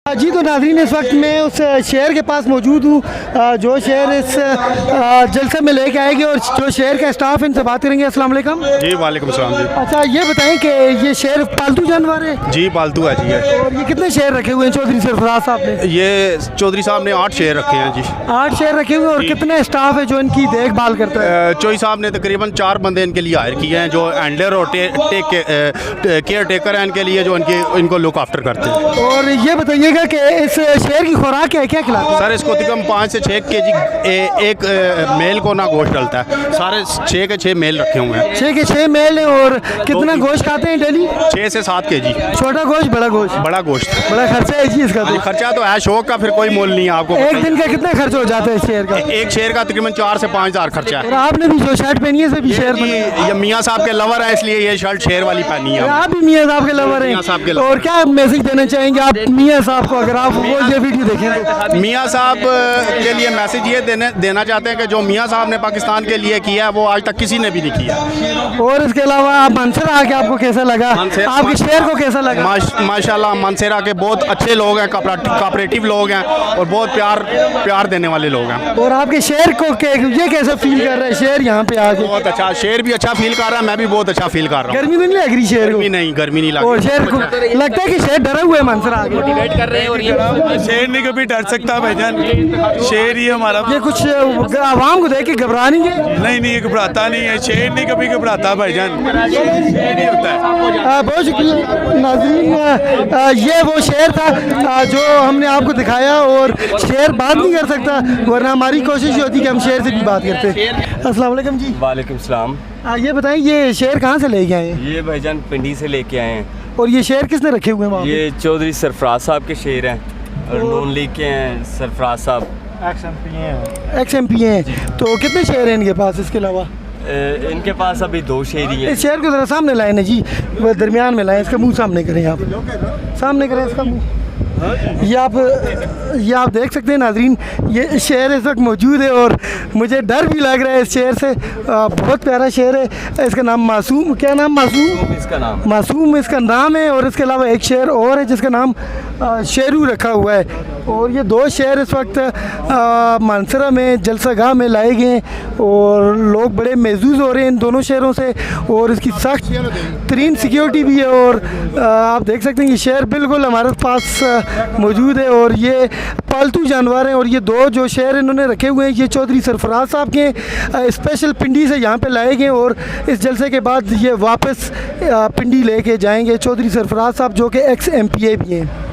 जी तो नाज़रीन, इस वक्त मैं उस शेर के पास मौजूद हूँ जो शेर इस जलसे में लेके आएगी और जो शेर का स्टाफ इनसे बात करेंगे। अस्सलाम वालेकुम। जी वालेकुम सलाम जी। अच्छा, ये बताएं कि ये शेर पालतू जानवर है? जी पालतू है जी है। और ये कितने शेर रखे हुए हैं चौधरी सरफराज साहब ने? ये चौधरी साहब ने 8 शेर रखे हैं जी। 8 शेर रखे हुए हैं। और कितने स्टाफ है जो इनकी देखभाल करता है? चौधरी साहब ने तकरीबन 4 बंदे इनके लिए हायर किए हैं जो हैंडलर और केयर टेकर हैं इनके लिए, जो इनको लुक आफ्टर करते हैं। और ये बताइएगा कि इस शेर की खुराक क्या क्या खिलाते हैं? सर इसको तकरीबन 5 से 6 केजी एक मेल को ना गोश्त डलता है। सारे 6 के 6 मेल रखे हुए हैं। 6 के 6 मेल है। और कितना गोश्त खाते हैं डेली? 6 से 7 केजी। छोटा गोश्त बड़ा गोश्त? बड़ा गोश्त। बड़ा खर्चा है जी इसका तो? खर्चा तो है, शौक का फिर कोई मोल नहीं है। आपको एक दिन का कितना खर्च हो जाता है शेर का? एक शेर का तकरीबन 4 से 5 हज़ार खर्चा है। और आपने भी जो शर्ट पहनी है से भी शेर बनी है? ये मियाँ साहब के लवर है इसलिए ये शर्ट शेर वाली पहनी है। आप भी मियाँ साहब के लवर हैं? मियाँ साहब के लवर। और क्या मैसेज देना चाहेंगे आप मियाँ साहब को, अगर आप वो ये वीडियो देखें तो? मियाँ साहब के लिए मैसेज ये देना चाहते हैं कि जो मियाँ साहब ने पाकिस्तान के लिए किया वो आज तक किसी ने भी नहीं किया। और इसके अलावा आप मानसरा आके आपको कैसा लगा? आपके शेर को कैसा लगा? माशाल्लाह मानसरा के बहुत अच्छे लोग हैं, कोऑपरेटिव लोग हैं और बहुत प्यार देने वाले लोग हैं। और आपके शेर को ये कैसा फील कर रहा है शेर यहाँ पे आके? बहुत अच्छा, शेर भी अच्छा फील कर रहा है, मैं भी बहुत अच्छा फील कर रहा हूँ। गर्मी तो नहीं लग रही शेर को? गर्मी नहीं लग और शेर को लगता है कि शेर डरा हुआ है मानसरा आके? मोटिवेट कर रहे हैं। और ये शेर नहीं कभी डर सकता भाईजान, शेर ही हमारा। ये कुछ आवाम को देख के घबरा नहीं गए? नहीं ये घबराता नहीं है, शेर नहीं कभी घबराता भाईजान, शेर ही होता है। बहुत शुक्रिया नाज़रीन। ये वो शेर था जो हमने आपको दिखाया। और शेर बात नहीं कर सकता, वरना हमारी कोशिश होती कि हम शेर से भी बात करते। अस्सलाम वालेकुम जी। वालेकुम सलाम। ये बताएं, ये शेर कहाँ से लेके आए हैं? ये भाईजान पिंडी से लेके आए हैं। और ये शेर किसने रखे हुए हैं वहाँ पे? ये चौधरी सरफराज साहब के शेर हैं और नून लीग के हैं सरफराज साहब। XMP हैं। तो कितने शेर हैं इनके पास इसके अलावा? इनके पास अभी 2 शेर ही हैं। इस शेर को ज़रा सामने लाए ना जी, वो दरमियान में लाएं। इसका मुंह सामने करें, आप सामने करें इसका मुंह। ये आप देख सकते हैं नाज़रीन, ये शेर इस वक्त मौजूद है और मुझे डर भी लग रहा है इस शेर से। बहुत प्यारा शेर है। इसका नाम मासूम, क्या नाम? मासूम इसका नाम मासूम इसका नाम है। और इसके अलावा एक शेर और है जिसका नाम शेरू रखा हुआ है। और ये 2 शेर इस वक्त मानसरा में जलसागाह में लाए गए हैं और लोग बड़े महजूज हो रहे हैं इन दोनों शेरों से। और इसकी सख्त तरीन सिक्योरिटी भी है। और आप देख सकते हैं ये शेर बिल्कुल हमारे पास मौजूद है। और ये पालतू जानवर हैं। और ये 2 जो शेर इन्होंने रखे हुए हैं ये चौधरी सरफराज साहब के स्पेशल पिंडी से यहाँ पे लाए गए। और इस जलसे के बाद ये वापस पिंडी लेके जाएंगे चौधरी सरफराज साहब, जो कि XMPA भी हैं।